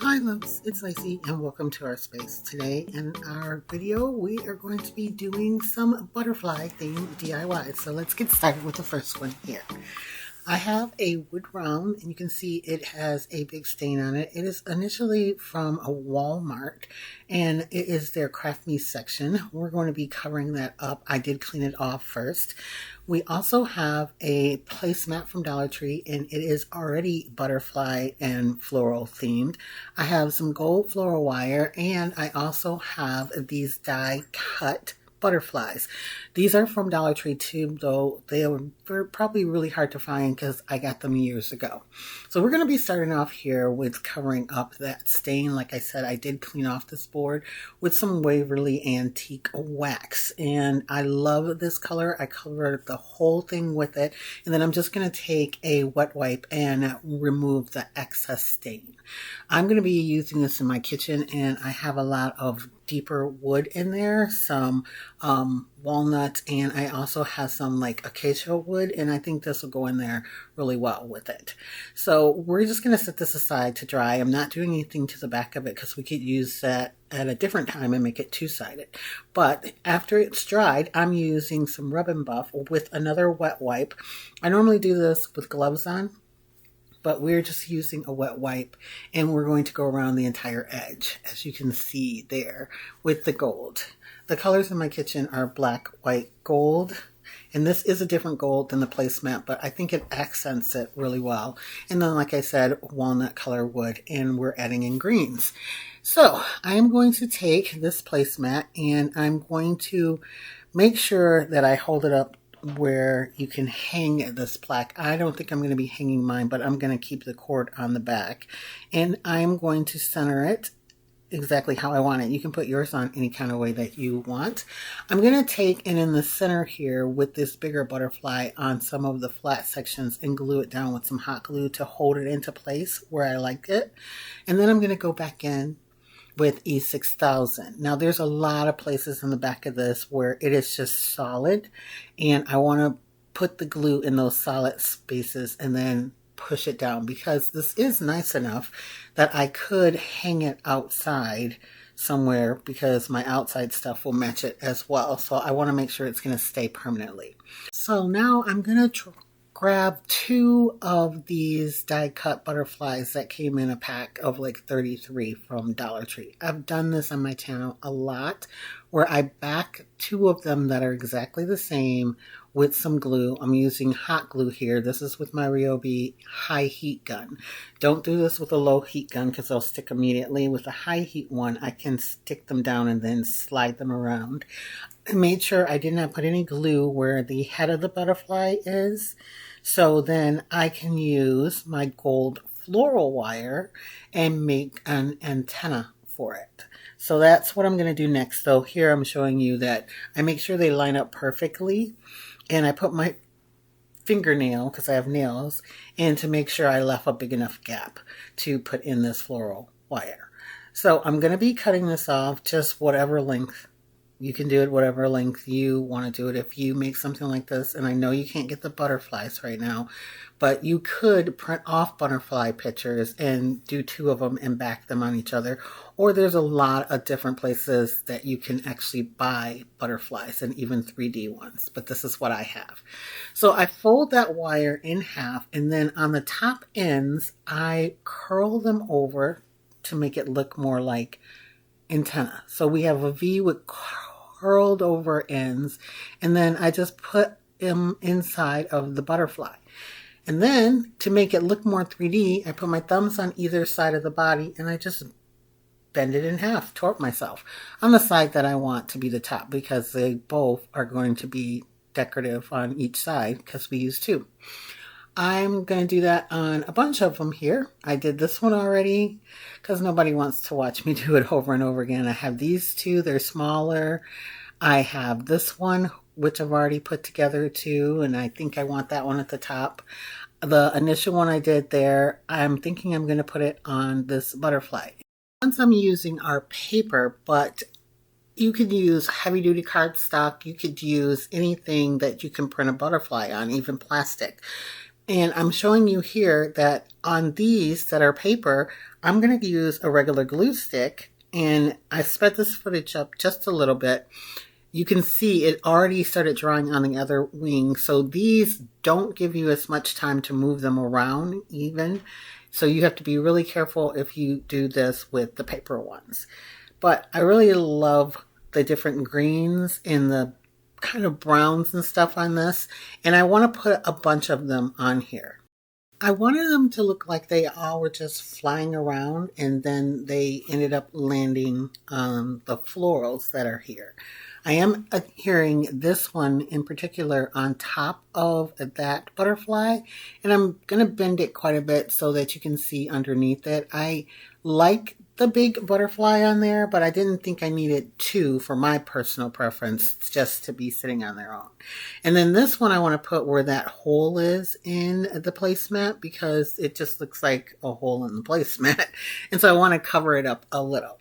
Hi Luvs, it's Lacey and welcome to our space. Today in our video we are going to be doing some butterfly themed DIY. So let's get started with the first one here. I have a wood round and you can see it has a big stain on it. It is initially from a Walmart and it is their Craft Me section. We're going to be covering that up. I did clean it off first. We also have a placemat from Dollar Tree and it is already butterfly and floral themed. I have some gold floral wire and I also have these die cut butterflies. These are from Dollar Tree too, though they were probably really hard to find because I got them years ago. So we're going to be starting off here with covering up that stain. Like I said, I did clean off this board with some Waverly Antique wax and I love this color. I covered the whole thing with it and then I'm just going to take a wet wipe and remove the excess stain. I'm going to be using this in my kitchen and I have a lot of deeper wood in there, some walnut, and I also have some like acacia wood, and I think this will go in there really well with it. So we're just going to set this aside to dry. I'm not doing anything to the back of it because we could use that at a different time and make it two-sided. But after it's dried, I'm using some rub and buff with another wet wipe. I normally do this with gloves on, but we're just using a wet wipe and we're going to go around the entire edge, as you can see there with the gold. The colors in my kitchen are black, white, gold, and this is a different gold than the placemat, but I think it accents it really well. And then, like I said, walnut color wood, and we're adding in greens. So I am going to take this placemat and I'm going to make sure that I hold it up where you can hang this plaque. I don't think I'm going to be hanging mine, but I'm going to keep the cord on the back and I'm going to center it exactly how I want it. You can put yours on any kind of way that you want. I'm going to take and in the center here with this bigger butterfly on some of the flat sections and glue it down with some hot glue to hold it into place where I like it. And then I'm going to go back in with E6000. Now there's a lot of places in the back of this where it is just solid and I want to put the glue in those solid spaces and then push it down because this is nice enough that I could hang it outside somewhere because my outside stuff will match it as well. So I want to make sure it's going to stay permanently. So now I'm going to grab 2 of these die cut butterflies that came in a pack of like 33 from Dollar Tree. I've done this on my channel a lot where I back 2 of them that are exactly the same with some glue. I'm using hot glue here. This is with my Ryobi high heat gun. Don't do this with a low heat gun because they'll stick immediately. With a high heat one, I can stick them down and then slide them around. I made sure I did not put any glue where the head of the butterfly is. So then I can use my gold floral wire and make an antenna for it. So that's what I'm going to do next. So here I'm showing you that I make sure they line up perfectly. And I put my fingernail, because I have nails, in to make sure I left a big enough gap to put in this floral wire. So I'm going to be cutting this off just whatever length. You can do it whatever length you want to do it. If you make something like this, and I know you can't get the butterflies right now, but you could print off butterfly pictures and do 2 of them and back them on each other. Or there's a lot of different places that you can actually buy butterflies and even 3D ones, but this is what I have. So I fold that wire in half and then on the top ends, I curl them over to make it look more like antenna. So we have a V with curled over ends and then I just put them inside of the butterfly. And then to make it look more 3D, I put my thumbs on either side of the body and I just bend it in half, torque myself on the side that I want to be the top because they both are going to be decorative on each side because we use 2. I'm going to do that on a bunch of them here. I did this one already because nobody wants to watch me do it over and over again. I have these 2, they're smaller. I have this one, which I've already put together too, and I think I want that one at the top. The initial one I did there, I'm thinking I'm going to put it on this butterfly. Once I'm using our paper, but you could use heavy-duty cardstock. You could use anything that you can print a butterfly on, even plastic. And I'm showing you here that on these that are paper, I'm going to use a regular glue stick, and I sped this footage up just a little bit. You can see it already started drying on the other wing, so these don't give you as much time to move them around even. So you have to be really careful if you do this with the paper ones. But I really love the different greens and the kind of browns and stuff on this, and I want to put a bunch of them on here. I wanted them to look like they all were just flying around, and then they ended up landing on the florals that are here. I am adhering this one in particular on top of that butterfly, and I'm going to bend it quite a bit so that you can see underneath it. I like the big butterfly on there, but I didn't think I needed two for my personal preference just to be sitting on their own. And then this one I want to put where that hole is in the placemat because it just looks like a hole in the placemat. And so I want to cover it up a little.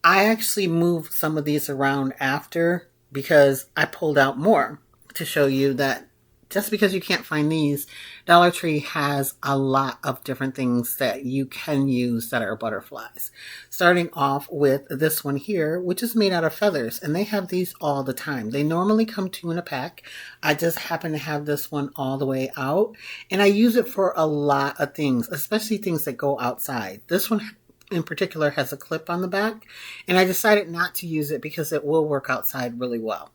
I actually moved some of these around after because I pulled out more to show you that just because you can't find these, Dollar Tree has a lot of different things that you can use that are butterflies. Starting off with this one here, which is made out of feathers, and they have these all the time. They normally come two in a pack. I just happen to have this one all the way out, and I use it for a lot of things, especially things that go outside. This one in particular has a clip on the back, and I decided not to use it because it will work outside really well.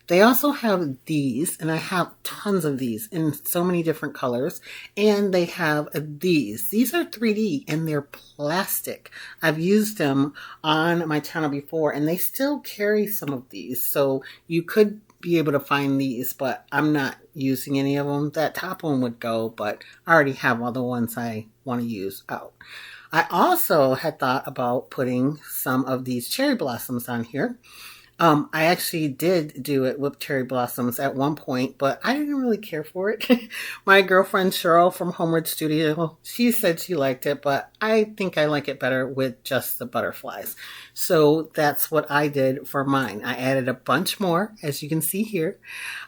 They also have these, and I have tons of these in so many different colors, and they have these. These are 3D, and they're plastic. I've used them on my channel before, and they still carry some of these, so you could be able to find these, but I'm not using any of them. That top one would go, but I already have all the ones I want to use out. I also had thought about putting some of these cherry blossoms on here. I actually did do it with cherry blossoms at one point, but I didn't really care for it. My girlfriend Cheryl from Homeward Studio, she said she liked it, but I think I like it better with just the butterflies. So that's what I did for mine. I added a bunch more, as you can see here.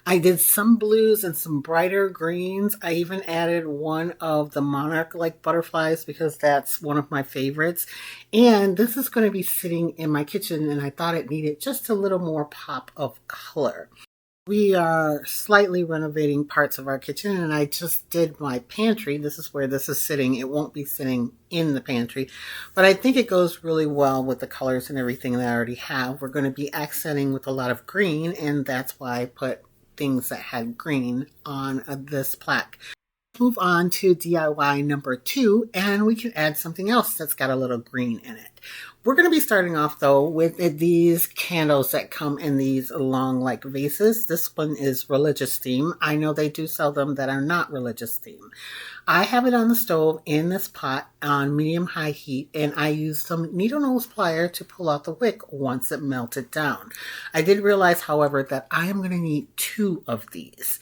I did some blues and some brighter greens. I even added one of the monarch-like butterflies because that's one of my favorites. And this is going to be sitting in my kitchen, and I thought it needed just a little more pop of color. We are slightly renovating parts of our kitchen, and I just did my pantry. This is where this is sitting. It won't be sitting in the pantry, but I think it goes really well with the colors and everything that I already have. We're going to be accenting with a lot of green, and that's why I put things that had green on this plaque. Move on to DIY number 2, and we can add something else that's got a little green in it. We're going to be starting off though with these candles that come in these long like vases. This one is religious theme. I know they do sell them that are not religious theme. I have it on the stove in this pot on medium-high heat, and I used some needle nose pliers to pull out the wick once it melted down. I did realize, however, that I am going to need 2 of these.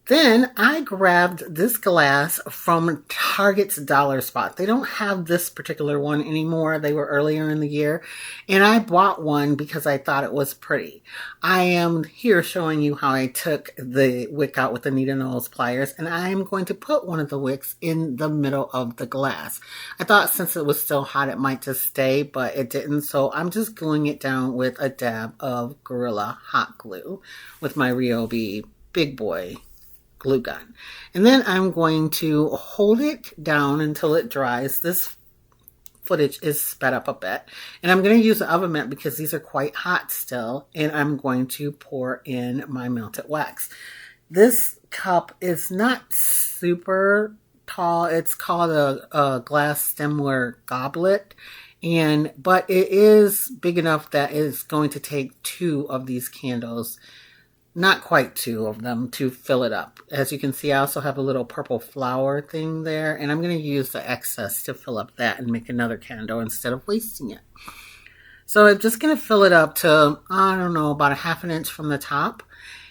Then I grabbed this glass from Target's Dollar Spot. They don't have this particular one anymore. They were earlier in the year. And I bought one because I thought it was pretty. I am here showing you how I took the wick out with the needle nose pliers. And I am going to put one of the wicks in the middle of the glass. I thought since it was still hot it might just stay, but it didn't. So I'm just gluing it down with a dab of Gorilla Hot Glue with my Ryobi Big Boy glue gun. And then I'm going to hold it down until it dries. This footage is sped up a bit. And I'm going to use the oven mitt because these are quite hot still. And I'm going to pour in my melted wax. This cup is not super tall. It's called a glass stemware goblet. But it is big enough that it's going to take 2 of these candles, not quite 2 of them, to fill it up. As you can see, I also have a little purple flower thing there, and I'm going to use the excess to fill up that and make another candle instead of wasting it. So I'm just going to fill it up to, I don't know, about 1/2 inch from the top.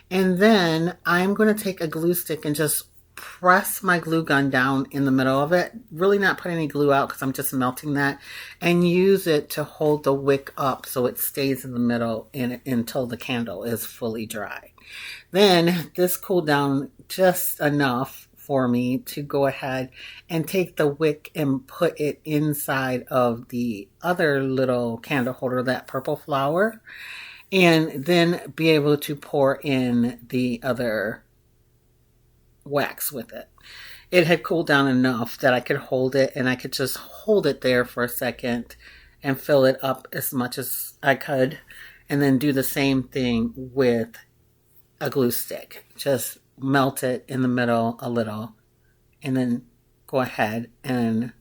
And then I'm going to take a glue stick and just press my glue gun down in the middle of it, really not put any glue out because I'm just melting that, and use it to hold the wick up so it stays in the middle until the candle is fully dry. Then this cooled down just enough for me to go ahead and take the wick and put it inside of the other little candle holder, that purple flower, and then be able to pour in the other wax with it. It had cooled down enough that I could hold it, and I could just hold it there for a second and fill it up as much as I could, and then do the same thing with a glue stick. Just melt it in the middle a little, and then go ahead and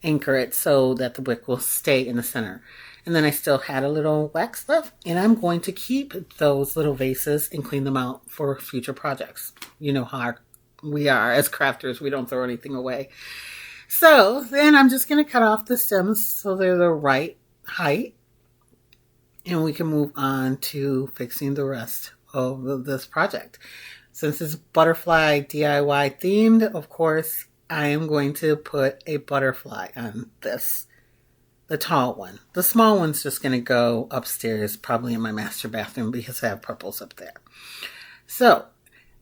anchor it so that the wick will stay in the center. And then I still had a little wax left, and I'm going to keep those little vases and clean them out for future projects. You know how we are as crafters, we don't throw anything away. So then I'm just going to cut off the stems so they're the right height, and we can move on to fixing the rest of this project. Since it's butterfly DIY themed, of course, I am going to put a butterfly on this, the tall one. The small one's just going to go upstairs, probably in my master bathroom, because I have purples up there. So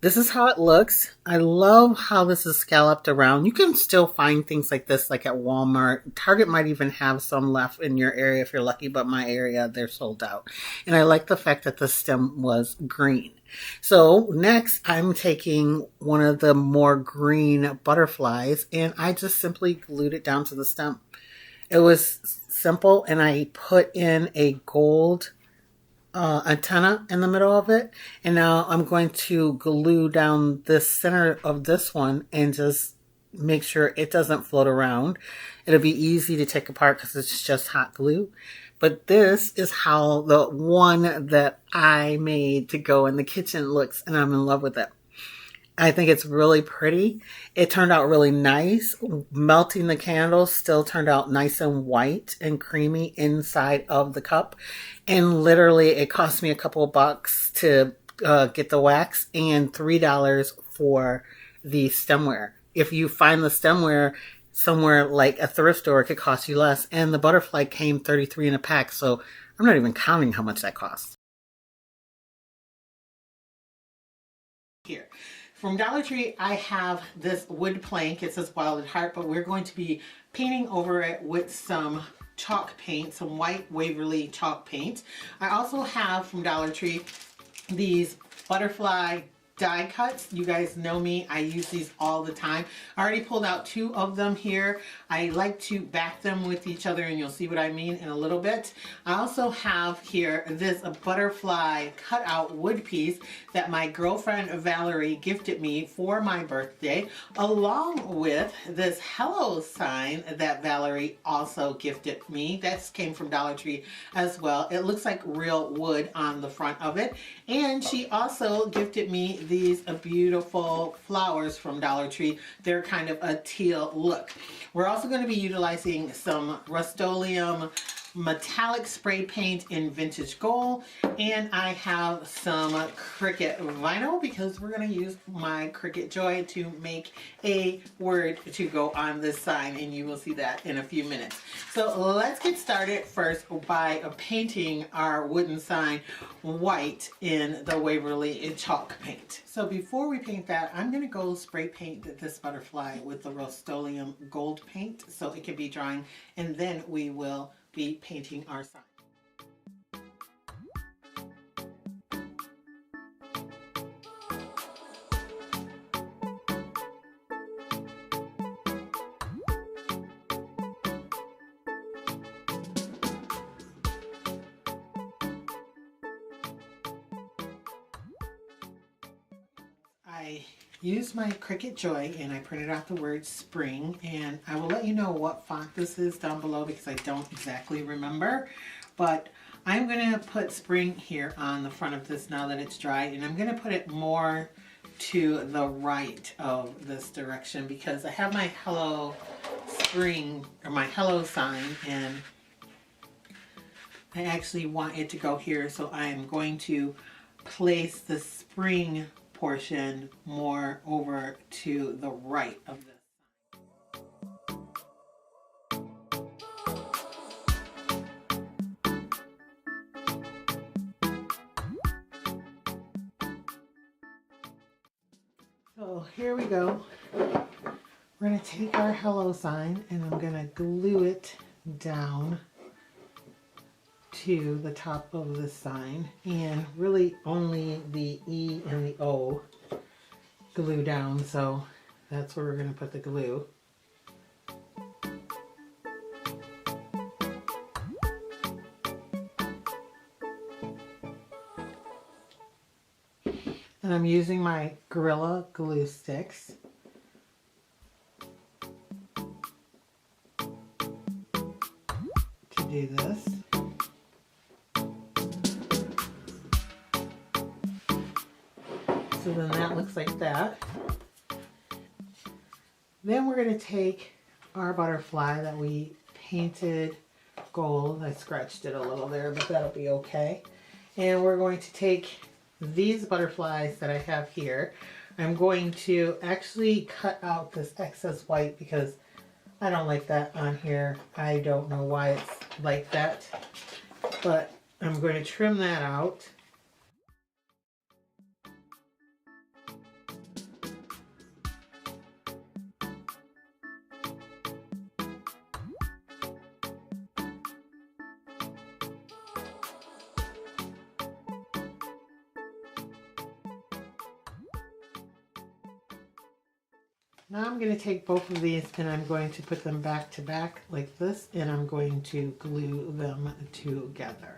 this is how it looks. I love how this is scalloped around. You can still find things like this like at Walmart. Target might even have some left in your area if you're lucky, but my area, they're sold out. And I like the fact that the stem was green. So next I'm taking one of the more green butterflies, and I just simply glued it down to the stem. It was simple, and I put in a gold antenna in the middle of it, and now I'm going to glue down the center of this one and just make sure it doesn't float around. It'll be easy to take apart because it's just hot glue. But this is how the one that I made to go in the kitchen looks, and I'm in love with it. I think it's really pretty. It turned out really nice. Melting the candles still turned out nice and white and creamy inside of the cup. And literally it cost me a couple of bucks to get the wax, and $3 for the stemware. If you find the stemware somewhere like a thrift store, it could cost you less. And the butterfly came 33 in a pack, so I'm not even counting how much that cost. Here. From Dollar Tree, I have this wood plank. It says Wild at Heart, but we're going to be painting over it with some chalk paint, some white Waverly chalk paint. I also have from Dollar Tree these butterfly die cuts. You guys know me, I use these all the time. I already pulled out 2 of them here. I like to back them with each other, and you'll see what I mean in a little bit. I also have here this butterfly cutout wood piece that my girlfriend Valerie gifted me for my birthday, along with this hello sign that Valerie also gifted me. That came from Dollar Tree as well. It looks like real wood on the front of it. And she also gifted me these beautiful flowers from Dollar Tree. They're kind of a teal look. We're also going to be utilizing some Rust-Oleum metallic spray paint in vintage gold, and I have some Cricut vinyl because we're going to use my Cricut Joy to make a word to go on this sign, and you will see that in a few minutes. So let's get started first by painting our wooden sign white in the Waverly chalk paint. So before we paint that, I'm going to go spray paint this butterfly with the Rust-Oleum gold paint so it can be drying, and then we will be painting our sign. I used my Cricut Joy and I printed out the word spring, and I will let you know what font this is down below because I don't exactly remember, but I'm going to put spring here on the front of this now that it's dry, and I'm going to put it more to the right of this direction because I have my hello spring or my hello sign, and I actually want it to go here, so I am going to place the spring portion more over to the right of this. So So here we go. We're going to take our hello sign and I'm going to glue it down to the top of the sign, and really only the E and the O glue down, so that's where we're going to put the glue. And I'm using my Gorilla glue sticks. To do this. So then that looks like that. Then we're going to take our butterfly that we painted gold. I scratched it a little there, but that'll be okay. And we're going to take these butterflies that I have here. I'm going to actually cut out this excess white because I don't like that on here. I don't know why it's like that, but I'm going to trim that out. Now I'm going to take both of these and I'm going to put them back to back like this, and I'm going to glue them together.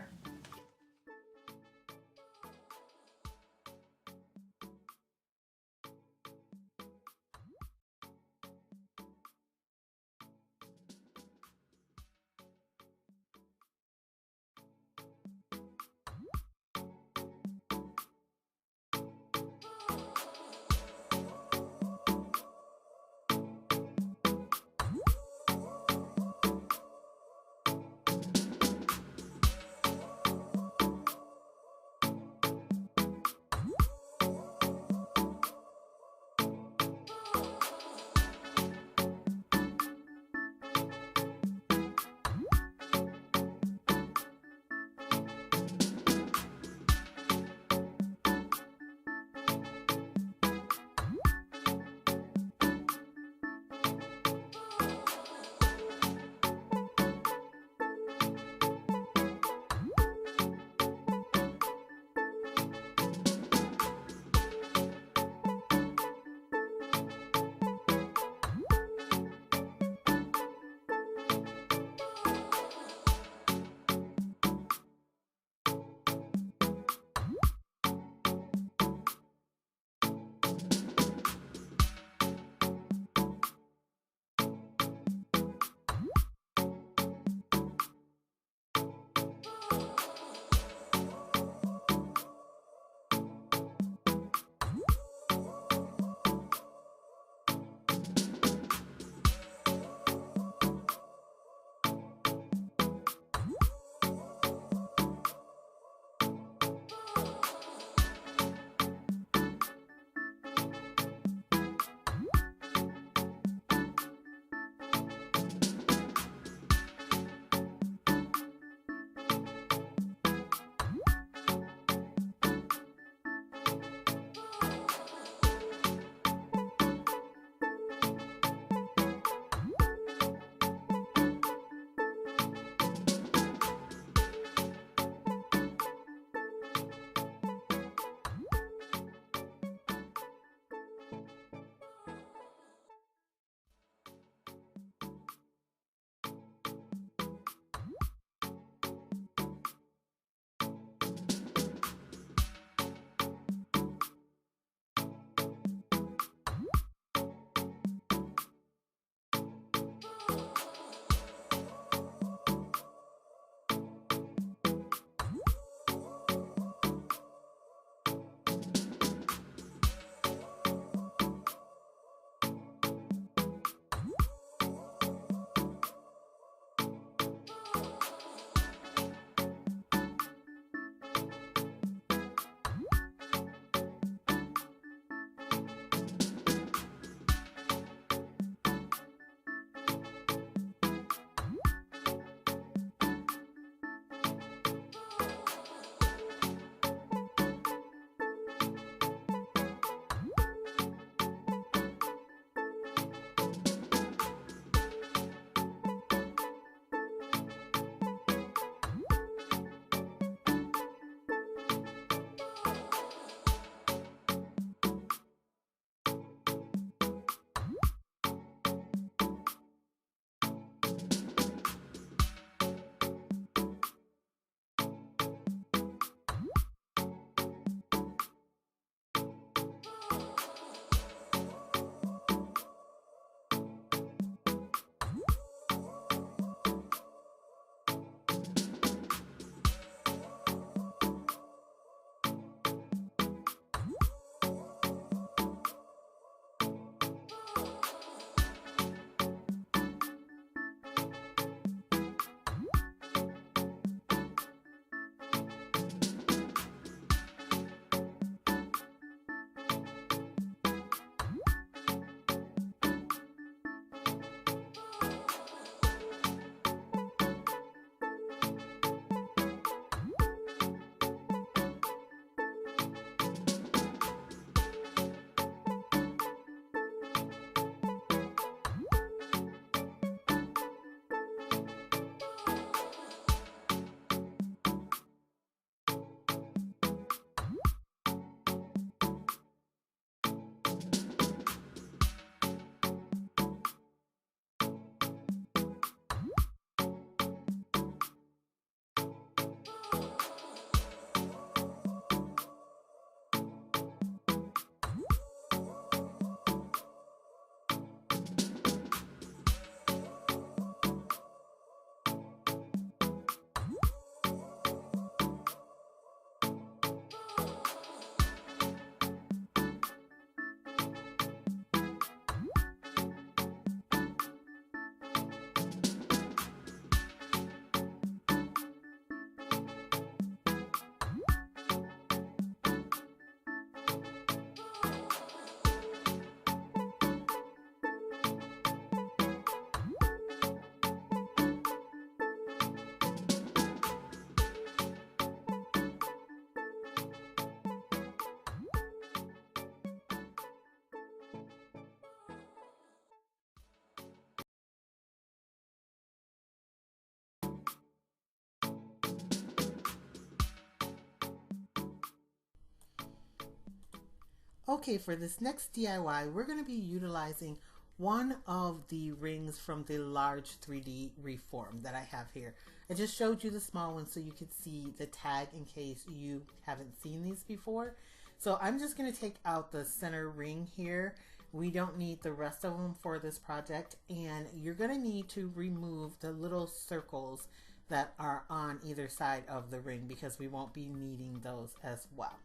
Okay, for this next DIY, we're going to be utilizing one of the rings from the large 3D reform that I have here. I just showed you the small one so you could see the tag in case you haven't seen these before. So I'm just going to take out the center ring here. We don't need the rest of them for this project, and you're going to need to remove the little circles that are on either side of the ring because we won't be needing those as well.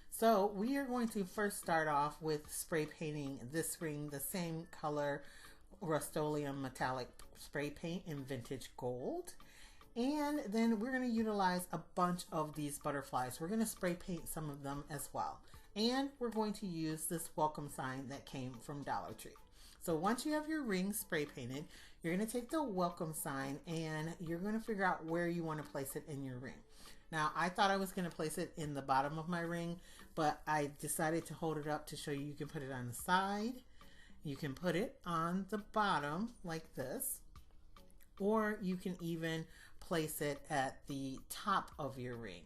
So we are going to first start off with spray painting this ring the same color Rust-Oleum metallic spray paint in vintage gold. And then we're going to utilize a bunch of these butterflies. We're going to spray paint some of them as well. And we're going to use this welcome sign that came from Dollar Tree. So once you have your ring spray painted, you're going to take the welcome sign and you're going to figure out where you want to place it in your ring. Now, I thought I was going to place it in the bottom of my ring, but I decided to hold it up to show you can put it on the side. You can put it on the bottom like this, or you can even place it at the top of your ring.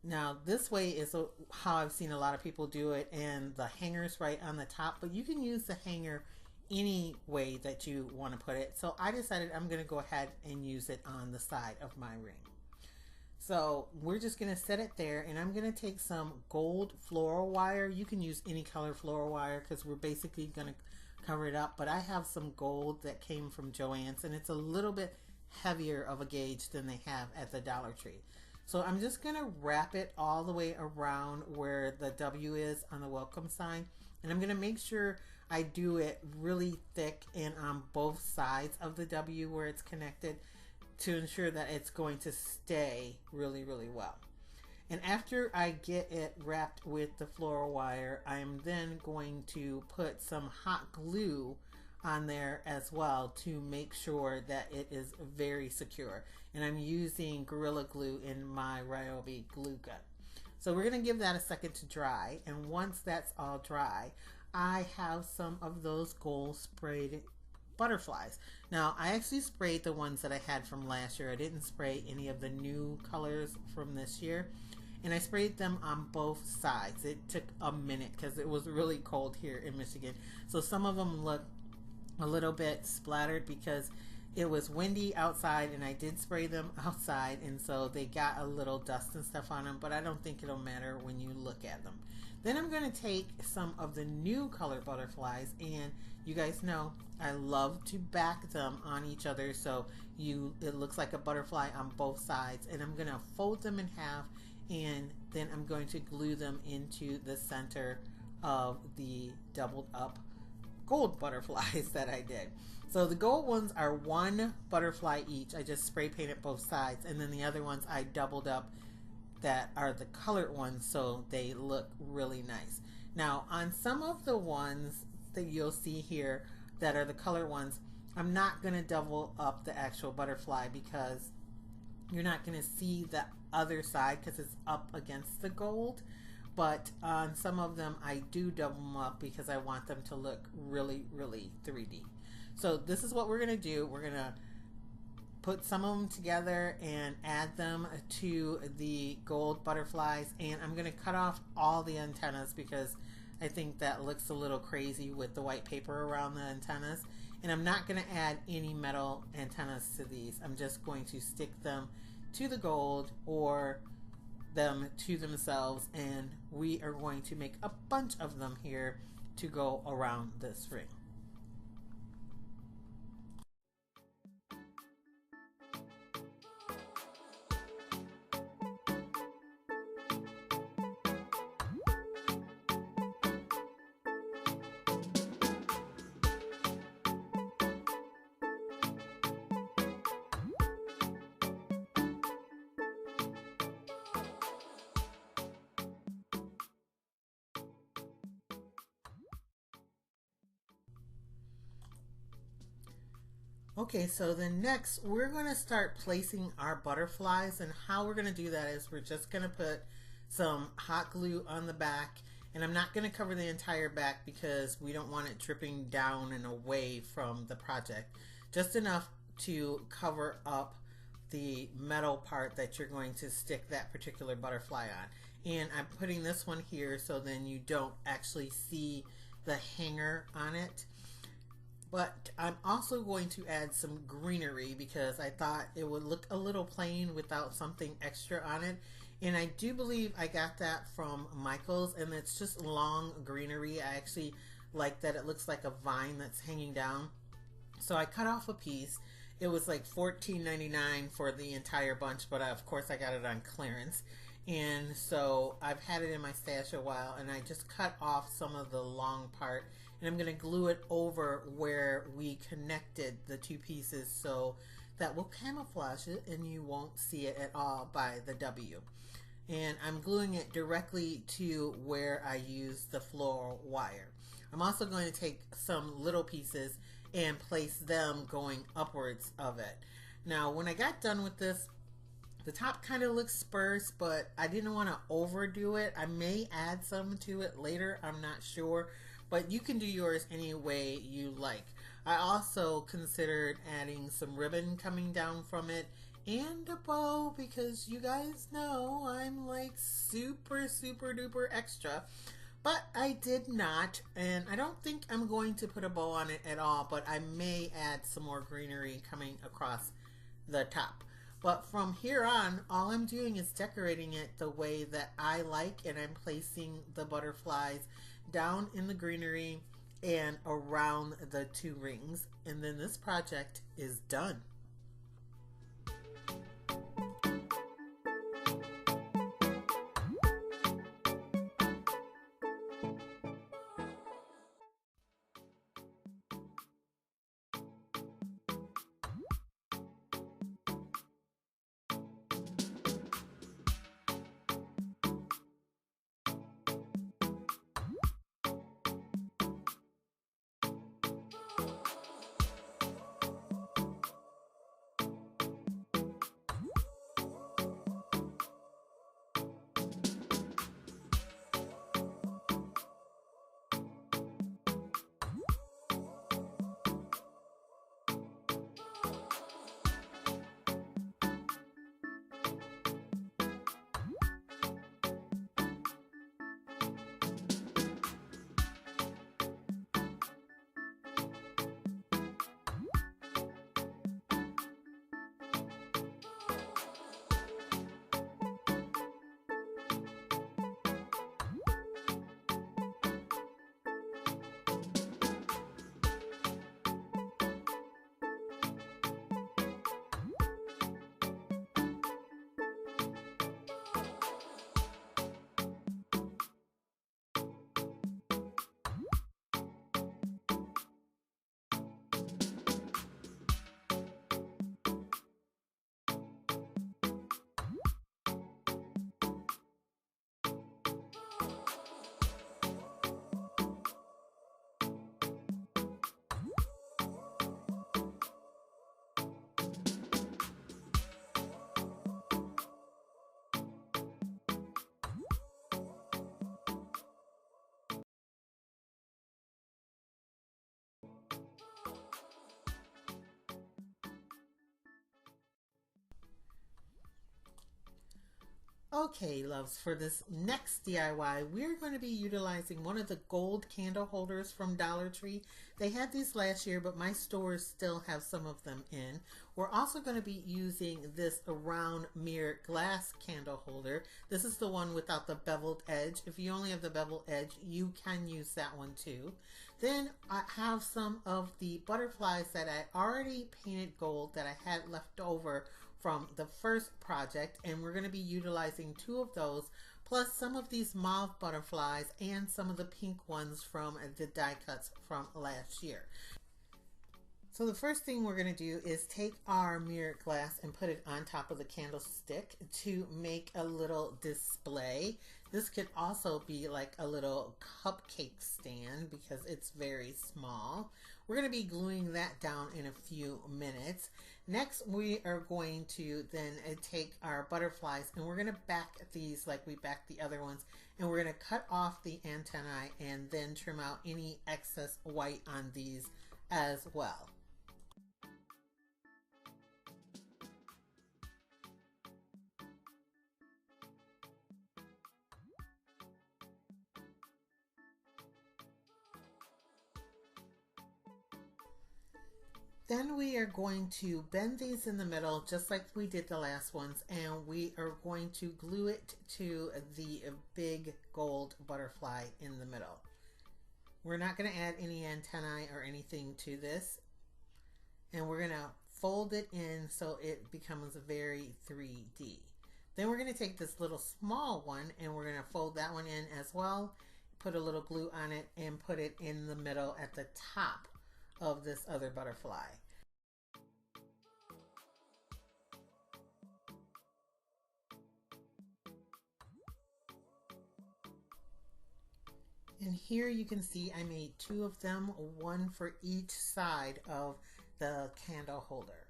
Now, this way is how I've seen a lot of people do it, and the hanger's right on the top, but you can use the hanger any way that you want to put it. So I decided I'm going to go ahead and use it on the side of my ring. So we're just going to set it there, and I'm going to take some gold floral wire. You can use any color floral wire because we're basically going to cover it up, but I have some gold that came from Joann's, and it's a little bit heavier of a gauge than they have at the Dollar Tree. So I'm just going to wrap it all the way around where the W is on the welcome sign, and I'm going to make sure I do it really thick and on both sides of the W where it's connected, to ensure that it's going to stay really, really well. And after I get it wrapped with the floral wire, I'm then going to put some hot glue on there as well to make sure that it is very secure. And I'm using Gorilla Glue in my Ryobi glue gun. So we're going to give that a second to dry. And once that's all dry, I have some of those gold sprayed butterflies. Now, I actually sprayed the ones that I had from last year. I didn't spray any of the new colors from this year, and I sprayed them on both sides. It took a minute because it was really cold here in Michigan, so some of them look a little bit splattered because it was windy outside, and I did spray them outside, and so they got a little dust and stuff on them, but I don't think it'll matter when you look at them. Then I'm going to take some of the new color butterflies, and you guys know I love to back them on each other so it looks like a butterfly on both sides, and I'm going to fold them in half, and then I'm going to glue them into the center of the doubled up gold butterflies that I did. So the gold ones are one butterfly each. I just spray painted both sides, and then the other ones I doubled up that are the colored ones so they look really nice. Now, on some of the ones that you'll see here that are the colored ones, I'm not going to double up the actual butterfly because you're not going to see the other side because it's up against the gold. But on some of them I do double them up because I want them to look really, really 3D. So this is what we're going to do. We're going to put some of them together and add them to the gold butterflies, and I'm going to cut off all the antennas because I think that looks a little crazy with the white paper around the antennas, and I'm not going to add any metal antennas to these. I'm just going to stick them to the gold or them to themselves, and we are going to make a bunch of them here to go around this ring. Okay, so then next we're going to start placing our butterflies, and how we're going to do that is we're just going to put some hot glue on the back, and I'm not going to cover the entire back because we don't want it dripping down and away from the project. Just enough to cover up the metal part that you're going to stick that particular butterfly on. and I'm putting this one here so then you don't actually see the hanger on it. But I'm also going to add some greenery because I thought it would look a little plain without something extra on it. And I do believe I got that from Michael's, and it's just long greenery. I actually like that it looks like a vine that's hanging down. So I cut off a piece. It was like $14.99 for the entire bunch, but of course I got it on clearance. And so I've had it in my stash a while, and I just cut off some of the long part, and I'm going to glue it over where we connected the two pieces so that will camouflage it and you won't see it at all by the W. And I'm gluing it directly to where I used the floral wire. I'm also going to take some little pieces and place them going upwards of it. Now, when I got done with this, the top kind of looks sparse, but I didn't want to overdo it. I may add some to it later, I'm not sure, but you can do yours any way you like. I also considered adding some ribbon coming down from it and a bow because you guys know I'm like super duper extra. But I did not, and I don't think I'm going to put a bow on it at all, but I may add some more greenery coming across the top. But from here on, all I'm doing is decorating it the way that I like, and I'm placing the butterflies down in the greenery and around the two rings. And then this project is done. Okay, loves, for this next DIY, we're going to be utilizing one of the gold candle holders from Dollar Tree. They had these last year, but my stores still have some of them in. We're also going to be using this round mirror glass candle holder. This is the one without the beveled edge. If you only have the beveled edge, you can use that one too. Then I have some of the butterflies that I already painted gold that I had left over from the first project, and we're going to be utilizing two of those plus some of these mauve butterflies and some of the pink ones from the die cuts from last year. So the first thing we're going to do is take our mirror glass and put it on top of the candlestick to make a little display. This could also be like a little cupcake stand because it's very small. We're going to be gluing that down in a few minutes. Next, we are going to then take our butterflies and we're going to back these like we backed the other ones, and we're going to cut off the antennae and then trim out any excess white on these as well. Then we are going to bend these in the middle just like we did the last ones, and we are going to glue it to the big gold butterfly in the middle. We're not going to add any antennae or anything to this, and we're going to fold it in so it becomes very 3D. Then we're going to take this little small one and we're going to fold that one in as well, put a little glue on it, and put it in the middle at the top of this other butterfly. And here you can see I made two of them, one for each side of the candle holder.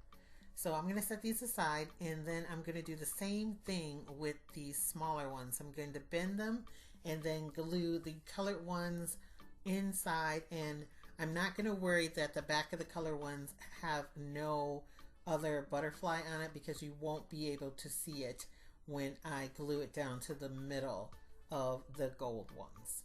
So I'm going to set these aside, and then I'm going to do the same thing with these smaller ones. I'm going to bend them and then glue the colored ones inside, and I'm not going to worry that the back of the color ones have no other butterfly on it, because you won't be able to see it when I glue it down to the middle of the gold ones.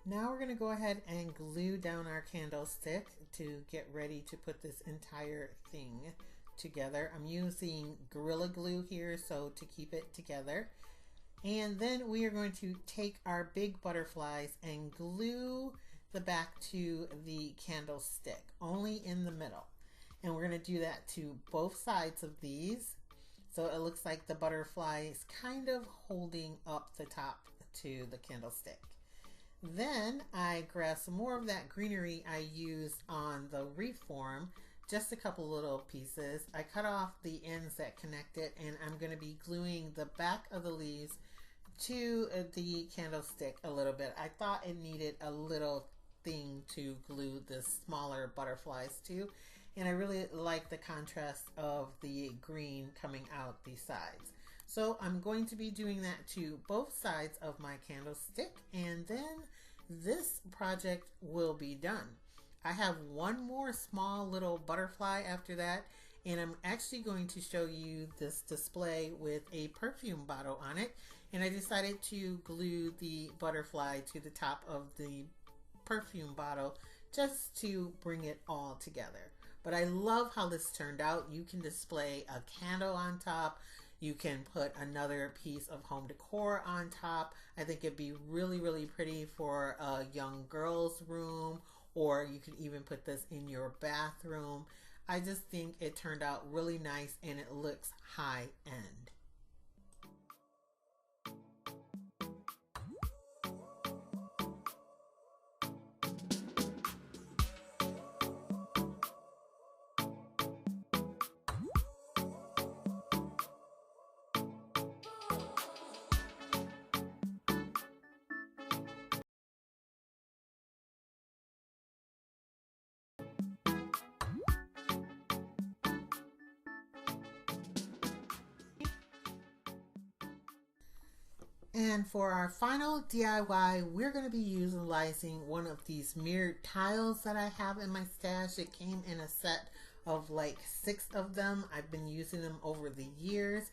Now we're going to go ahead and glue down our candlestick to get ready to put this entire thing together. I'm using Gorilla Glue here so to keep it together. And then we are going to take our big butterflies and glue the back to the candlestick, only in the middle. And we're going to do that to both sides of these. So it looks like the butterfly is kind of holding up the top to the candlestick. Then I grabbed some more of that greenery I used on the reform, just a couple little pieces. I cut off the ends that connect it, and I'm going to be gluing the back of the leaves to the candlestick a little bit. I thought it needed a little thing to glue the smaller butterflies to, and I really like the contrast of the green coming out the sides. So I'm going to be doing that to both sides of my candlestick, and then this project will be done. I have one more small little butterfly after that, and I'm actually going to show you this display with a perfume bottle on it, and I decided to glue the butterfly to the top of the perfume bottle just to bring it all together. But I love how this turned out. You can display a candle on top. You can put another piece of home decor on top. I think it'd be really, really pretty for a young girl's room, or you could even put this in your bathroom. I just think it turned out really nice, and it looks high end. And for our final DIY, we're going to be utilizing one of these mirrored tiles that I have in my stash. It came in a set of like 6 of them. I've been using them over the years.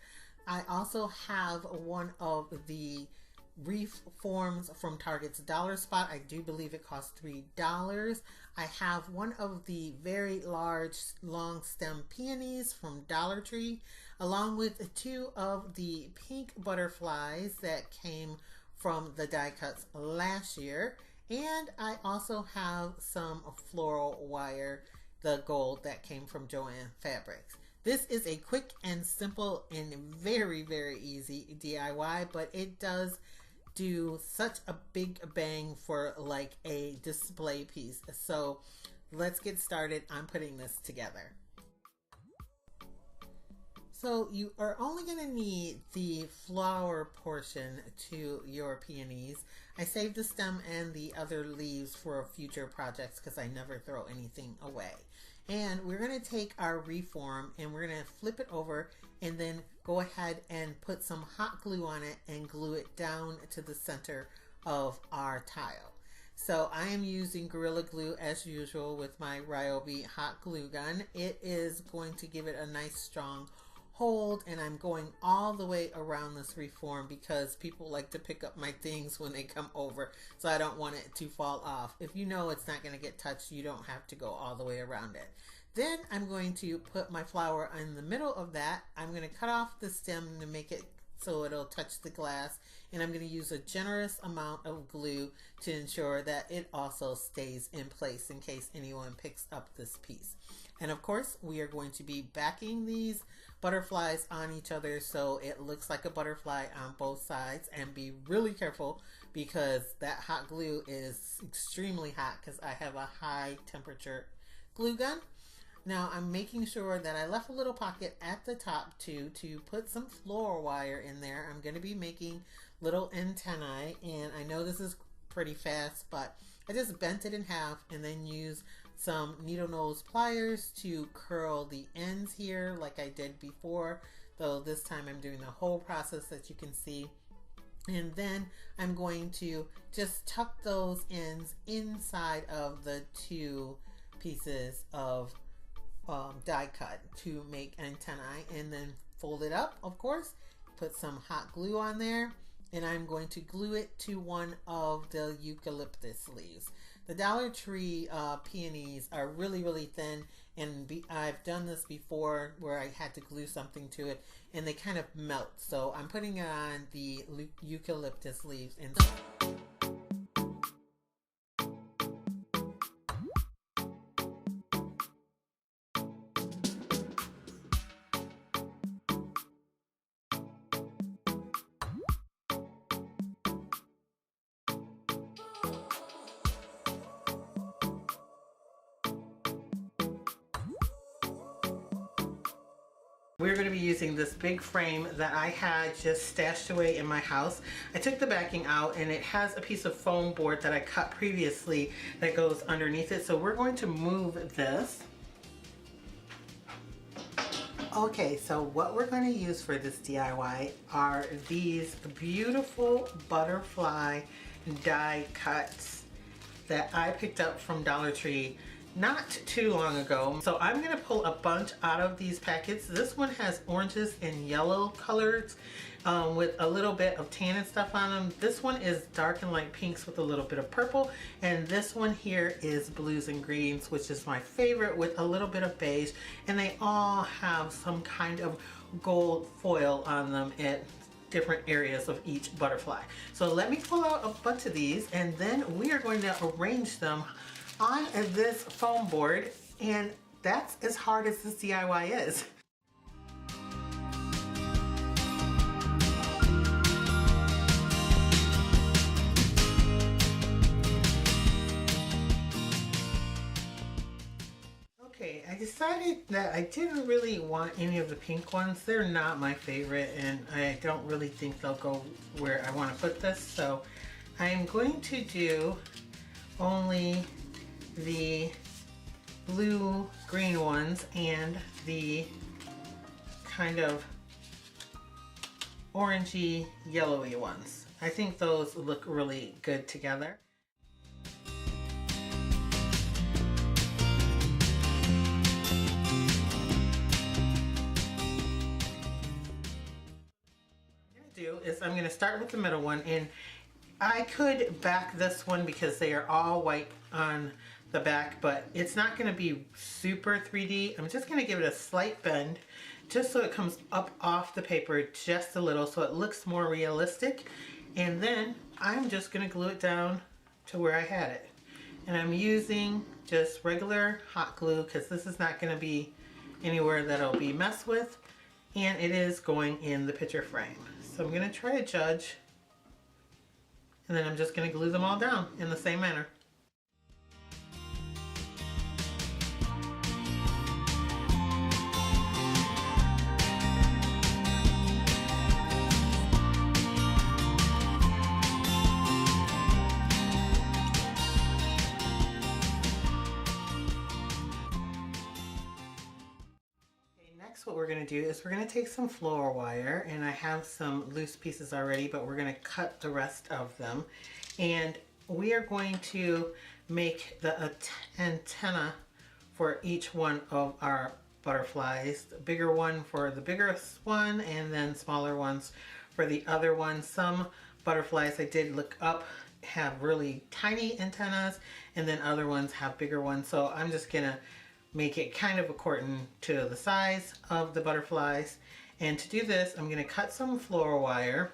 I also have one of the reef forms from Target's Dollar Spot. I do believe it costs $3. I have one of the very large long stem peonies from Dollar Tree, along with 2 of the pink butterflies that came from the die cuts last year. And I also have some floral wire, the gold that came from Joann Fabrics. This is a quick and simple and very, very easy DIY, but it does do such a big bang for like a display piece. So let's get started on putting this together. So you are only going to need the flower portion to your peonies. I saved the stem and the other leaves for future projects because I never throw anything away. And we're going to take our reform and we're going to flip it over and then go ahead and put some hot glue on it and glue it down to the center of our tile. So I am using Gorilla Glue as usual with my Ryobi hot glue gun. It is going to give it a nice strong hold, and I'm going all the way around this reform because people like to pick up my things when they come over, so I don't want it to fall off. If you know it's not going to get touched, you don't have to go all the way around it. Then I'm going to put my flower in the middle of that. I'm going to cut off the stem to make it so it'll touch the glass, and I'm going to use a generous amount of glue to ensure that it also stays in place in case anyone picks up this piece. And of course, we are going to be backing these butterflies on each other so it looks like a butterfly on both sides. And be really careful because that hot glue is extremely hot because I have a high temperature glue gun. Now I'm making sure that I left a little pocket at the top too to put some floral wire in there. I'm going to be making little antennae, and I know this is pretty fast, but I just bent it in half and then used some needle nose pliers to curl the ends here like I did before, though this time I'm doing the whole process that you can see. And then I'm going to just tuck those ends inside of the two pieces of die cut to make antennae, and then fold it up, of course, put some hot glue on there, and I'm going to glue it to one of the eucalyptus leaves. The Dollar Tree peonies are really thin, and I've done this before where I had to glue something to it and they kind of melt, so I'm putting it on the eucalyptus leaves inside. We're going to be using this big frame that I had just stashed away in my house. I took the backing out and it has a piece of foam board that I cut previously that goes underneath it. So we're going to move this. Okay, so what we're going to use for this DIY are these beautiful butterfly die cuts that I picked up from Dollar Tree not too long ago. So I'm going to pull a bunch out of these packets. This one has oranges and yellow colors with a little bit of tan and stuff on them. This one is dark and light pinks with a little bit of purple, and this one here is blues and greens, which is my favorite, with a little bit of beige, and they all have some kind of gold foil on them at different areas of each butterfly. So let me pull out a bunch of these, and then we are going to arrange them on this foam board, and that's as hard as this DIY is. Okay, I decided that I didn't really want any of the pink ones. They're not my favorite, and I don't really think they'll go where I want to put this, so I'm going to do only the blue green ones and the kind of orangey yellowy ones. I think those look really good together. Is I'm going to start with the middle one, and I could back this one because they are all white on the back, but it's not going to be super 3D. I'm just going to give it a slight bend just so it comes up off the paper just a little so it looks more realistic, and then I'm just going to glue it down to where I had it. And I'm using just regular hot glue because this is not going to be anywhere that it'll be messed with, and it is going in the picture frame. So I'm going to try to judge, and then I'm just going to glue them all down in the same manner. Next, what we're going to do is we're going to take some floral wire, and I have some loose pieces already, but we're going to cut the rest of them, and we are going to make the antenna for each one of our butterflies. The bigger one for the biggest one, and then smaller ones for the other one. Some butterflies I did look up have really tiny antennas, and then other ones have bigger ones. So I'm just gonna make it kind of according to the size of the butterflies. And to do this, I'm gonna cut some floral wire.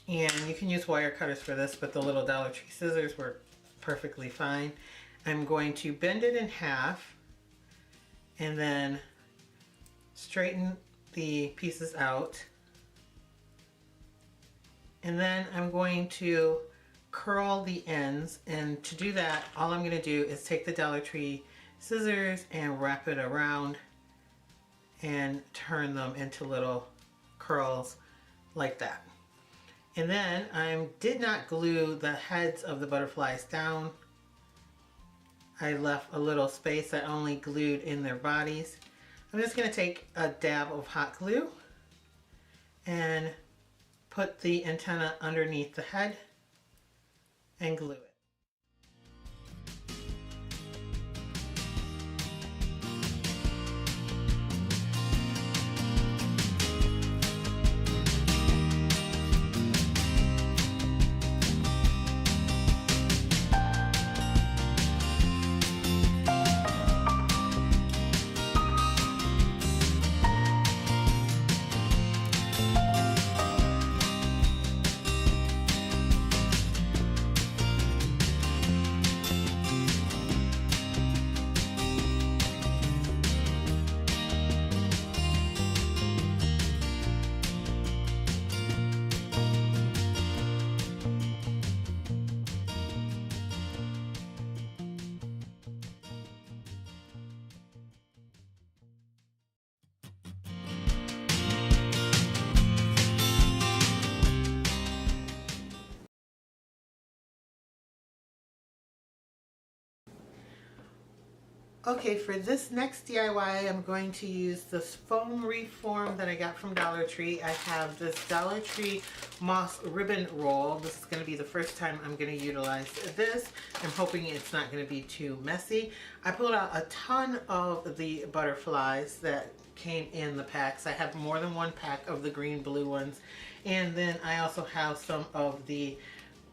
And you can use wire cutters for this, but the little Dollar Tree scissors work perfectly fine. I'm going to bend it in half and then straighten the pieces out. And then I'm going to curl the ends, and to do that, all I'm going to do is take the Dollar Tree scissors and wrap it around and turn them into little curls like that. And then I did not glue the heads of the butterflies down. I left a little space. I only glued in their bodies. I'm just going to take a dab of hot glue and put the antenna underneath the head and glue it. Okay, for this next DIY, I'm going to use this foam reform that I got from Dollar Tree. I have this Dollar Tree moss ribbon roll. This is going to be the first time I'm going to utilize this. I'm hoping it's not going to be too messy. I pulled out a ton of the butterflies that came in the packs. I have more than one pack of the green blue ones, and then I also have some of the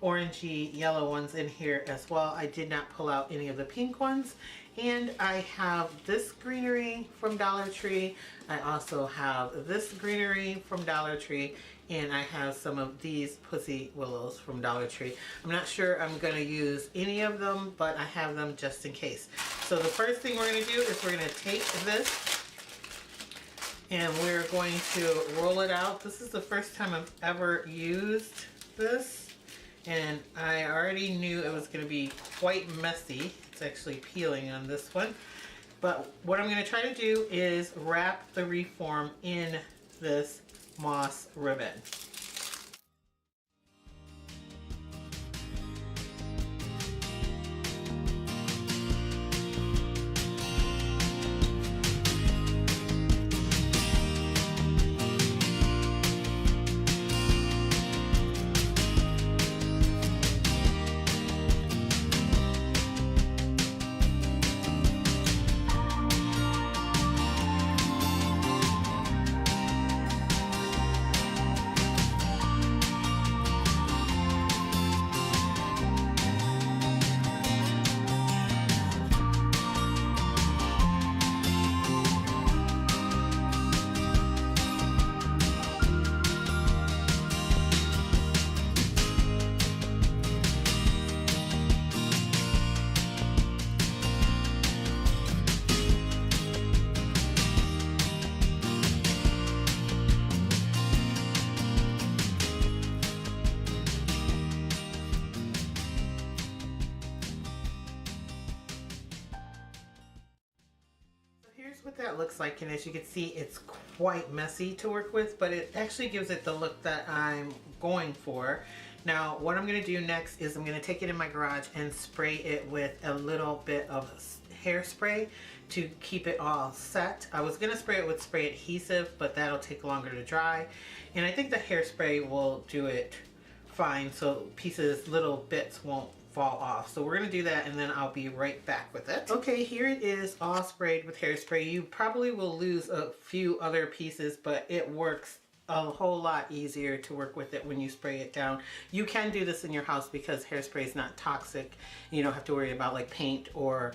orangey yellow ones in here as well. I did not pull out any of the pink ones. And I have this greenery from Dollar Tree. I also have this greenery from Dollar Tree. And I have some of these pussy willows from Dollar Tree. I'm not sure I'm going to use any of them, but I have them just in case. So the first thing we're going to do is we're going to take this and we're going to roll it out. This is the first time I've ever used this. And I already knew it was going to be quite messy. It's actually peeling on this one. But what I'm going to try to do is wrap the reform in this moss ribbon. Here's what that looks like, and as you can see, it's quite messy to work with, but it actually gives it the look that I'm going for. Now what I'm going to do next is I'm going to take it in my garage and spray it with a little bit of hairspray to keep it all set. I was going to spray it with spray adhesive, but that'll take longer to dry, and I think the hairspray will do it fine, so pieces, little bits won't fall off. So we're gonna do that and then I'll be right back with it. Okay, here it is all sprayed with hairspray. You probably will lose a few other pieces, but it works a whole lot easier to work with it when you spray it down. You can do this in your house because hairspray is not toxic. You don't have to worry about like paint or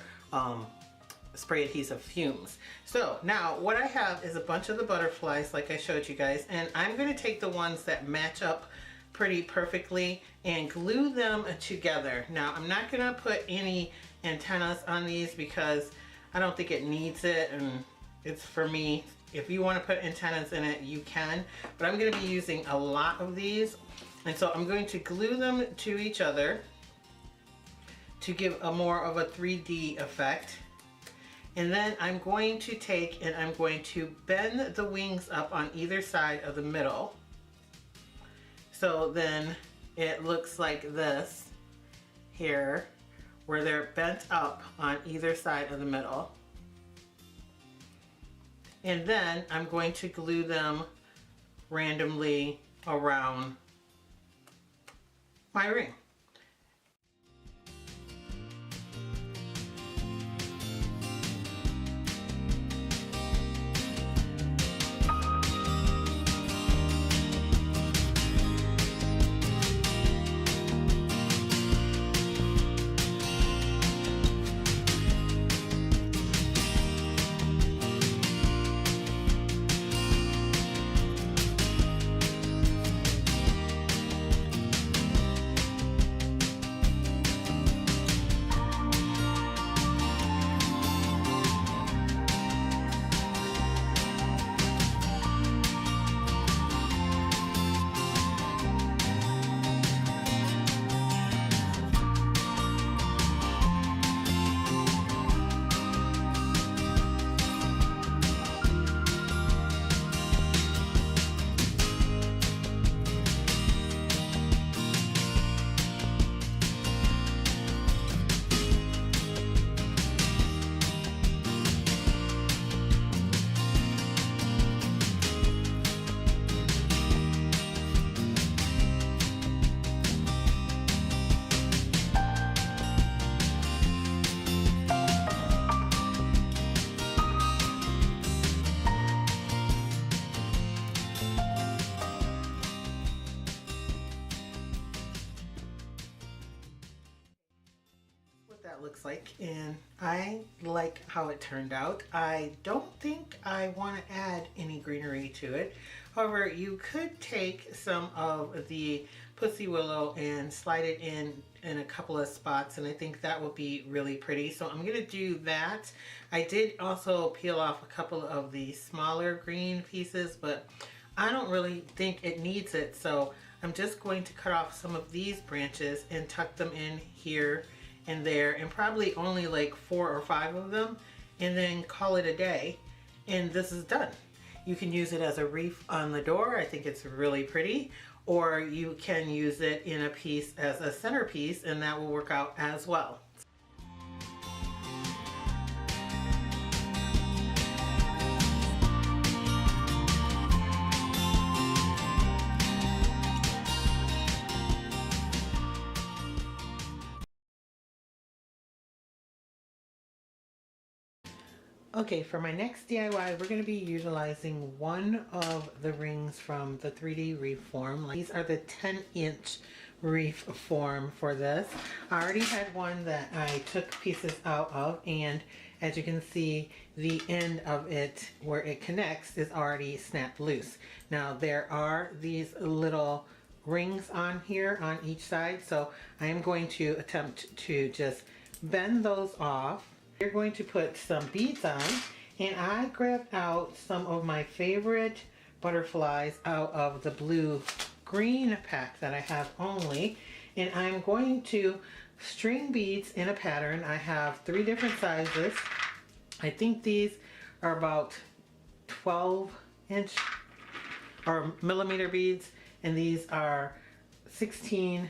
spray adhesive fumes. So now what I have is a bunch of the butterflies like I showed you guys, and I'm going to take the ones that match up pretty perfectly and glue them together. Now I'm not going to put any antennas on these because I don't think it needs it, and it's for me. If you want to put antennas in it, you can, but I'm going to be using a lot of these, and so I'm going to glue them to each other to give a more of a 3D effect. And then I'm going to take and I'm going to bend the wings up on either side of the middle. So then it looks like this here, where they're bent up on either side of the middle. And then I'm going to glue them randomly around my ring. That looks like, and I like how it turned out. I don't think I want to add any greenery to it. However, you could take some of the pussy willow and slide it in a couple of spots, and I think that would be really pretty. So I'm going to do that. I did also peel off a couple of the smaller green pieces, but I don't really think it needs it. So I'm just going to cut off some of these branches and tuck them in here and there, and probably only like 4 or 5 of them, and then call it a day, and this is done. You can use it as a wreath on the door. I think it's really pretty, or you can use it in a piece as a centerpiece, and that will work out as well. Okay, for my next DIY, we're going to be utilizing one of the rings from the 3D Reef form. These are the 10-inch reef form for this. I already had one that I took pieces out of, and as you can see, the end of it where it connects is already snapped loose. Now there are these little rings on here on each side, so I am going to attempt to just bend those off. You're going to put some beads on, and I grabbed out some of my favorite butterflies out of the blue green pack that I have only, and I'm going to string beads in a pattern. I have 3 different sizes. I think these are about 12-inch or millimeter beads, and these are 16,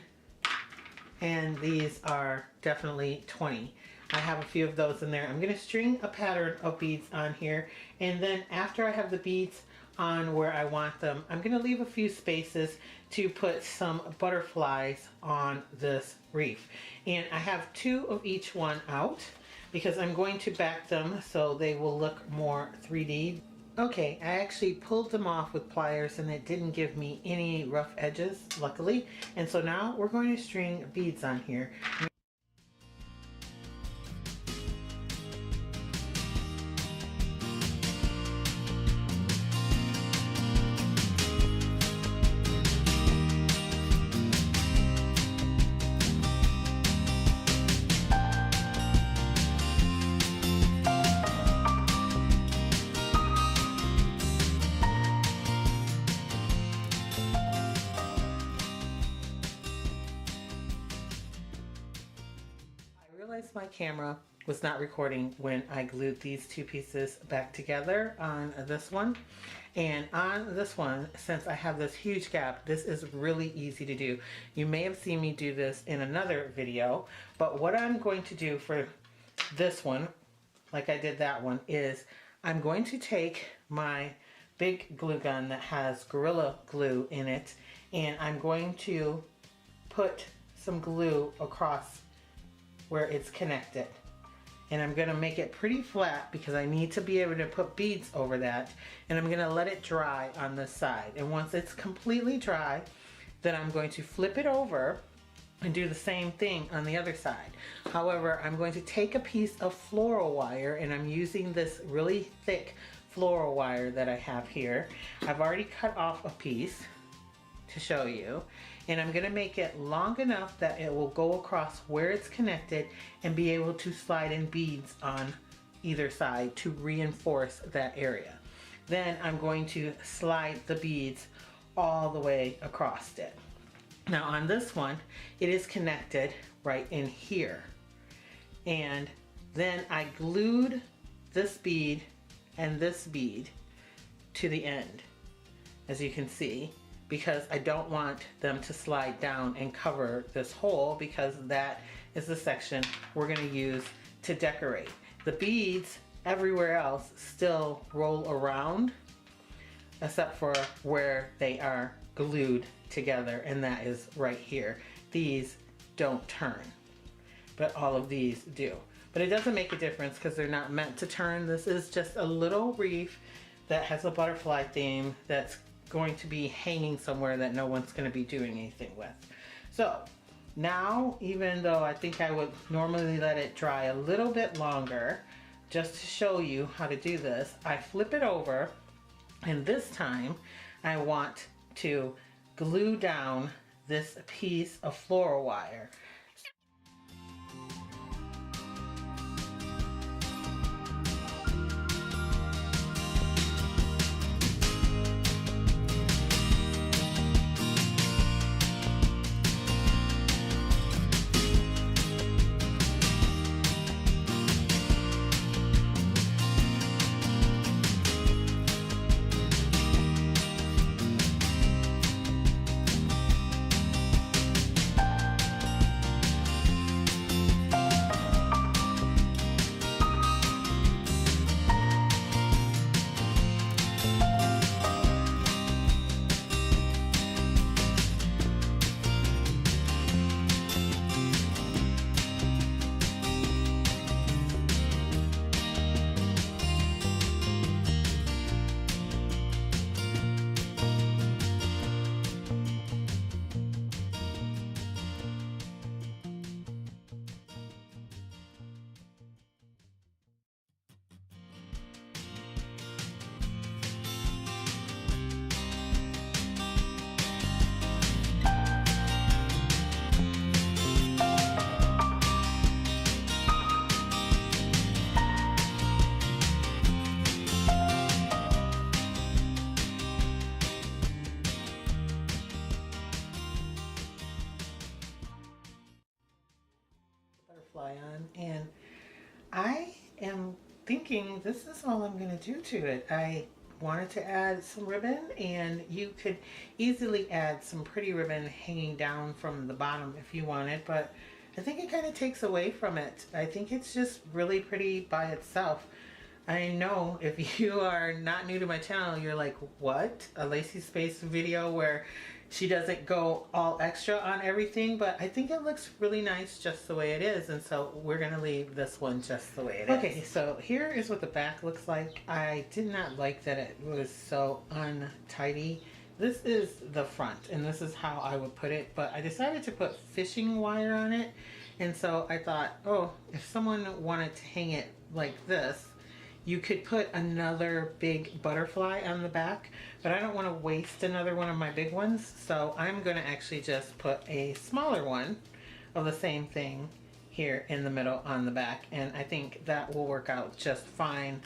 and these are definitely 20. I have a few of those in there. I'm going to string a pattern of beads on here, and then after I have the beads on where I want them, I'm going to leave a few spaces to put some butterflies on this wreath. And I have 2 of each one out because I'm going to back them so they will look more 3D. Okay, I actually pulled them off with pliers and it didn't give me any rough edges, luckily. And so now we're going to string beads on here. My camera was not recording when I glued these 2 pieces back together on this one. And on this one, since I have this huge gap, this is really easy to do. You may have seen me do this in another video, but what I'm going to do for this one, like I did that one, is I'm going to take my big glue gun that has Gorilla Glue in it, and I'm going to put some glue across where it's connected. And I'm going to make it pretty flat because I need to be able to put beads over that. And I'm going to let it dry on this side. And once it's completely dry, then I'm going to flip it over and do the same thing on the other side. However, I'm going to take a piece of floral wire, and I'm using this really thick floral wire that I have here. I've already cut off a piece to show you, and I'm going to make it long enough that it will go across where it's connected and be able to slide in beads on either side to reinforce that area. Then I'm going to slide the beads all the way across it. Now on this one, it is connected right in here, and then I glued this bead and this bead to the end, as you can see, because I don't want them to slide down and cover this hole, because that is the section we're going to use to decorate. The beads everywhere else still roll around except for where they are glued together, and that is right here. These don't turn, but all of these do. But it doesn't make a difference because they're not meant to turn. This is just a little wreath that has a butterfly theme that's going to be hanging somewhere that no one's going to be doing anything with. So now, even though I think I would normally let it dry a little bit longer just to show you how to do this, I flip it over, and this time I want to glue down this piece of floral wire. Butterfly on, and I am thinking this is all I'm going to do to it. I wanted to add some ribbon, and you could easily add some pretty ribbon hanging down from the bottom if you wanted, but I think it kind of takes away from it. I think it's just really pretty by itself. I know if you are not new to my channel, you're like, what? A Lacy Space video where she doesn't go all extra on everything, but I think it looks really nice just the way it is, and so we're gonna leave this one just the way it is. Okay, so here is what the back looks like. I did not like that it was so untidy. This is the front, and this is how I would put it, but I decided to put fishing wire on it, and so I thought, oh, if someone wanted to hang it like this, you could put another big butterfly on the back, but I don't want to waste another one of my big ones, so I'm going to actually just put a smaller one of the same thing here in the middle on the back, and I think that will work out just fine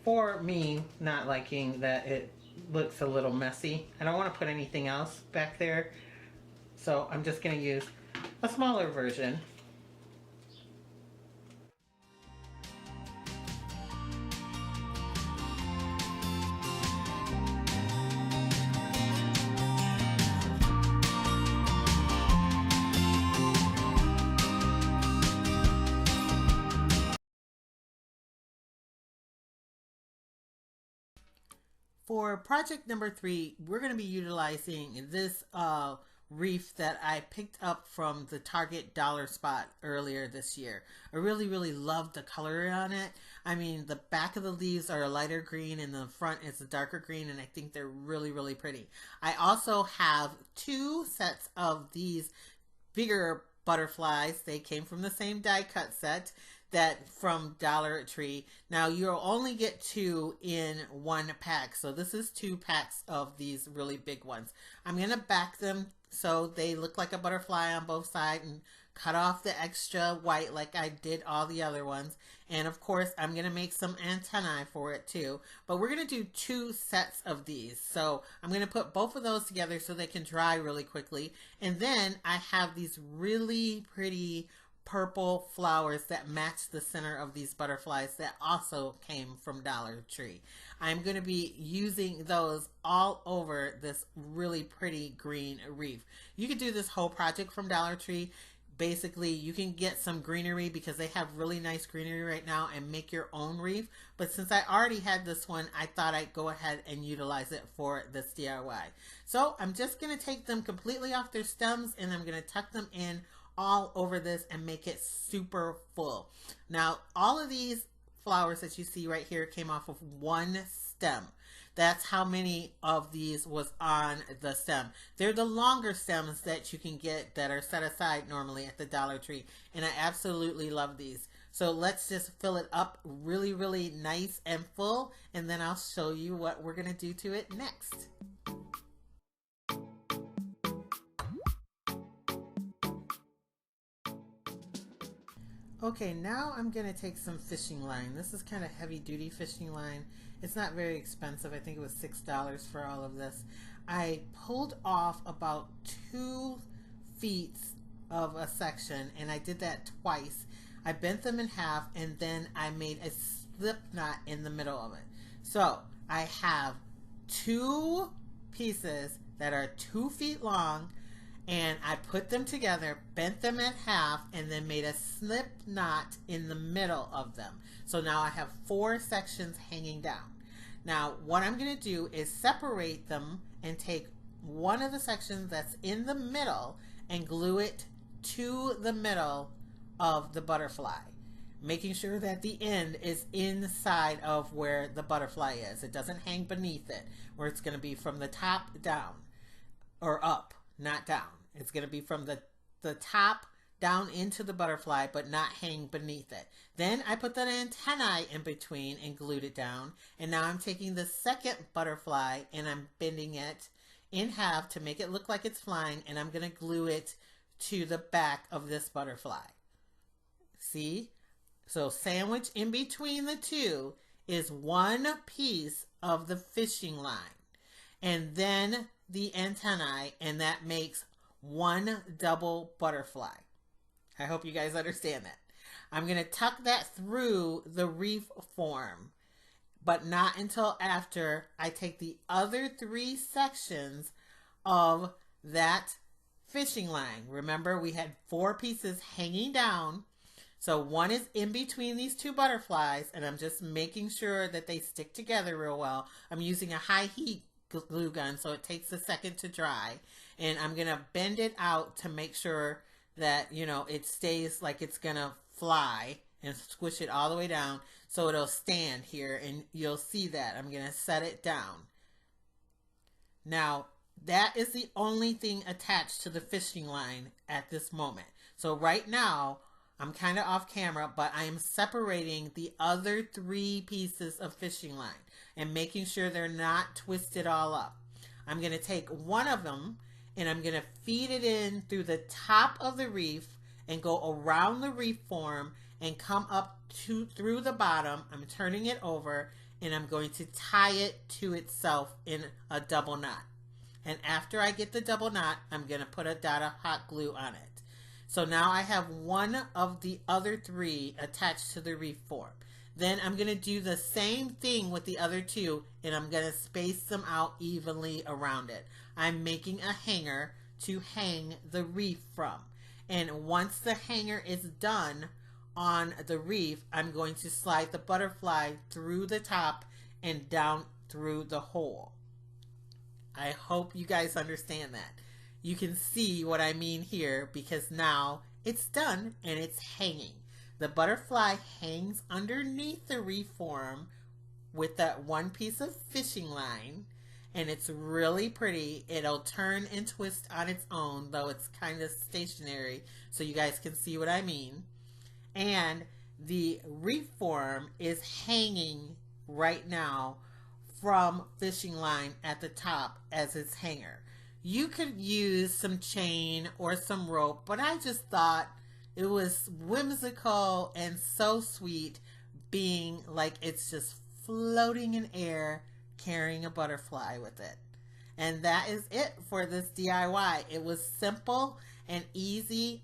for me, not liking that it looks a little messy. I don't want to put anything else back there, so I'm just going to use a smaller version. For project number 3, we're going to be utilizing this reef that I picked up from the Target dollar spot earlier this year. I really love the color on it. I mean, the back of the leaves are a lighter green and the front is a darker green, and I think they're really pretty. I also have 2 sets of these bigger butterflies. They came from the same die cut set that from Dollar Tree. Now you'll only get 2 in 1 pack, so this is 2 packs of these really big ones. I'm gonna back them so they look like a butterfly on both sides and cut off the extra white like I did all the other ones. And of course I'm gonna make some antennae for it too, but we're gonna do 2 sets of these. So I'm gonna put both of those together so they can dry really quickly. And then I have these really pretty purple flowers that match the center of these butterflies that also came from Dollar Tree. I'm going to be using those all over this really pretty green reef. You could do this whole project from Dollar Tree. Basically, you can get some greenery because they have really nice greenery right now and make your own reef. But since I already had this one, I thought I'd go ahead and utilize it for this DIY. So I'm just going to take them completely off their stems and I'm going to tuck them in all over this and make it super full. Now, all of these flowers that you see right here came off of 1 stem. That's how many of these was on the stem. They're the longer stems that you can get that are set aside normally at the Dollar Tree, and I absolutely love these. So let's just fill it up really nice and full, and then I'll show you what we're gonna do to it next. Okay, now I'm going to take some fishing line. This is kind of heavy duty fishing line. It's not very expensive. I think it was $6 for all of this. I pulled off about 2 feet of a section, and I did that twice. I bent them in half, and then I made a slip knot in the middle of it. So I have 2 pieces that are 2 feet long, and I put them together, bent them in half, and then made a slip knot in the middle of them. So now I have 4 sections hanging down. Now what I'm going to do is separate them and take one of the sections that's in the middle and glue it to the middle of the butterfly, making sure that the end is inside of where the butterfly is. It doesn't hang beneath it, where it's going to be from the top down, or up, not down. It's going to be from the top down into the butterfly, but not hang beneath it. Then I put the antennae in between and glued it down. And now I'm taking the second butterfly and I'm bending it in half to make it look like it's flying, and I'm going to glue it to the back of this butterfly. See? So sandwiched in between the 2 is 1 piece of the fishing line, and then the antennae, and that makes 1 double butterfly. I hope you guys understand that. I'm going to tuck that through the reef form, but not until after I take the other 3 sections of that fishing line. Remember, we had 4 pieces hanging down. So one is in between these 2 butterflies, and I'm just making sure that they stick together real well. I'm using a high heat glue gun, so it takes a second to dry. And I'm going to bend it out to make sure that, you know, it stays like it's going to fly, and squish it all the way down so it'll stand here, and you'll see that. I'm going to set it down. Now, that is the only thing attached to the fishing line at this moment. So right now, I'm kind of off camera, but I am separating the other 3 pieces of fishing line and making sure they're not twisted all up. I'm going to take one of them and I'm going to feed it in through the top of the reef and go around the reef form and come up through the bottom. I'm turning it over and I'm going to tie it to itself in a double knot. And after I get the double knot, I'm going to put a dot of hot glue on it. So now I have one of the other 3 attached to the reef form. Then I'm going to do the same thing with the other 2, and I'm going to space them out evenly around it. I'm making a hanger to hang the reef from. And once the hanger is done on the reef, I'm going to slide the butterfly through the top and down through the hole. I hope you guys understand that. You can see what I mean here because now it's done and it's hanging. The butterfly hangs underneath the reef form with that 1 piece of fishing line, and it's really pretty. It'll turn and twist on its own, though it's kind of stationary, so you guys can see what I mean. And the reef form is hanging right now from fishing line at the top as its hanger. You could use some chain or some rope, but I just thought it was whimsical and so sweet, being like it's just floating in air, carrying a butterfly with it. And that is it for this DIY. It was simple and easy,